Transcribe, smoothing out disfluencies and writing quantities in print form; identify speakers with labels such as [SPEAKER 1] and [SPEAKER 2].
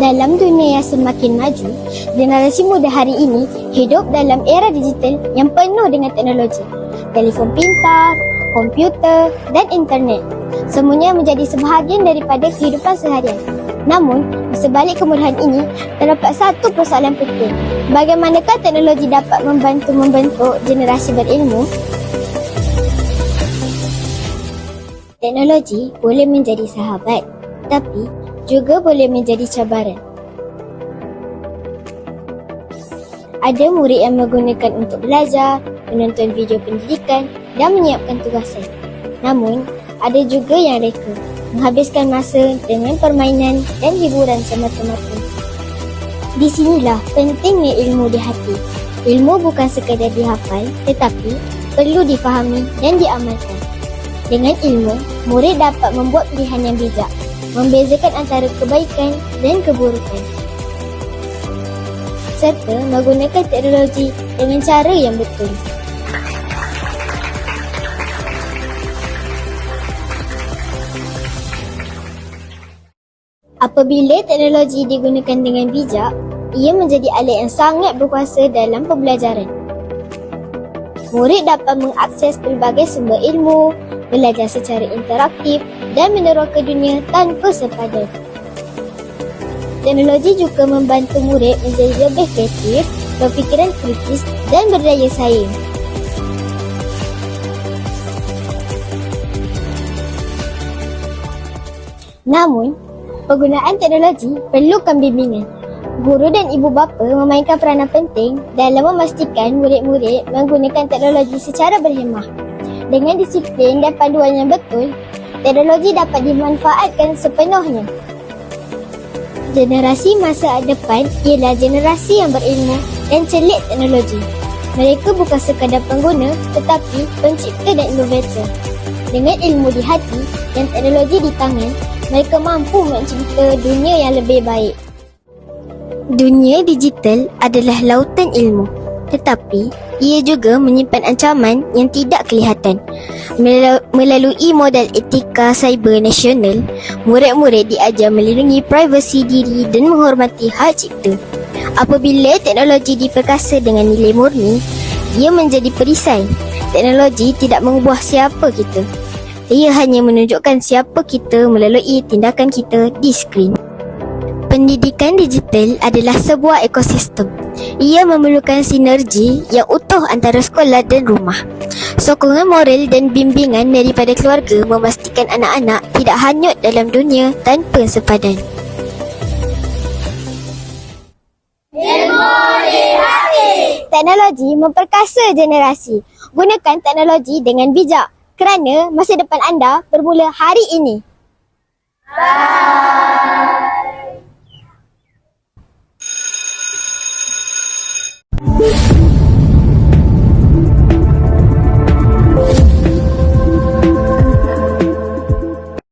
[SPEAKER 1] Dalam dunia yang semakin maju, generasi muda hari ini hidup dalam era digital yang penuh dengan teknologi. Telefon pintar, komputer dan internet. Semuanya menjadi sebahagian daripada kehidupan seharian. Namun, di sebalik kemudahan ini, terdapat satu persoalan penting. Bagaimanakah teknologi dapat membantu membentuk generasi berilmu? Teknologi boleh menjadi sahabat, tapi juga boleh menjadi cabaran. Ada murid yang menggunakan untuk belajar, menonton video pendidikan dan menyiapkan tugasan. Namun, ada juga yang reka, menghabiskan masa dengan permainan dan hiburan semata-mata. Di sinilah pentingnya ilmu di hati. Ilmu bukan sekadar dihafal, tetapi perlu difahami dan diamalkan. Dengan ilmu, murid dapat membuat pilihan yang bijak, membezakan antara kebaikan dan keburukan, serta menggunakan teknologi dengan cara yang betul. Apabila teknologi digunakan dengan bijak, ia menjadi alat yang sangat berkuasa dalam pembelajaran. Murid dapat mengakses pelbagai sumber ilmu, belajar secara interaktif dan meneroka dunia tanpa sepadan. Teknologi juga membantu murid menjadi lebih kreatif, berfikiran kritis dan berdaya saing. Namun, penggunaan teknologi perlukan bimbingan. Guru dan ibu bapa memainkan peranan penting dalam memastikan murid-murid menggunakan teknologi secara berhemah. Dengan disiplin dan panduan yang betul, teknologi dapat dimanfaatkan sepenuhnya. Generasi masa depan ialah generasi yang berilmu dan celik teknologi. Mereka bukan sekadar pengguna tetapi pencipta dan inovator. Dengan ilmu di hati dan teknologi di tangan, mereka mampu mencipta dunia yang lebih baik. Dunia digital adalah lautan ilmu, tetapi ia juga menyimpan ancaman yang tidak kelihatan. Melalui modal etika cyber nasional, murid-murid diajar melindungi privasi diri dan menghormati hak cipta. Apabila teknologi diperkasa dengan nilai murni, ia menjadi perisai. Teknologi tidak mengubah siapa kita. Ia hanya menunjukkan siapa kita melalui tindakan kita di skrin. Pendidikan digital adalah sebuah ekosistem. Ia memerlukan sinergi yang utuh antara sekolah dan rumah. Sokongan moral dan bimbingan daripada keluarga memastikan anak-anak tidak hanyut dalam dunia tanpa sepadan. Ilmu di hati. Teknologi memperkasa generasi. Gunakan teknologi dengan bijak kerana masa depan anda bermula hari ini. Bye.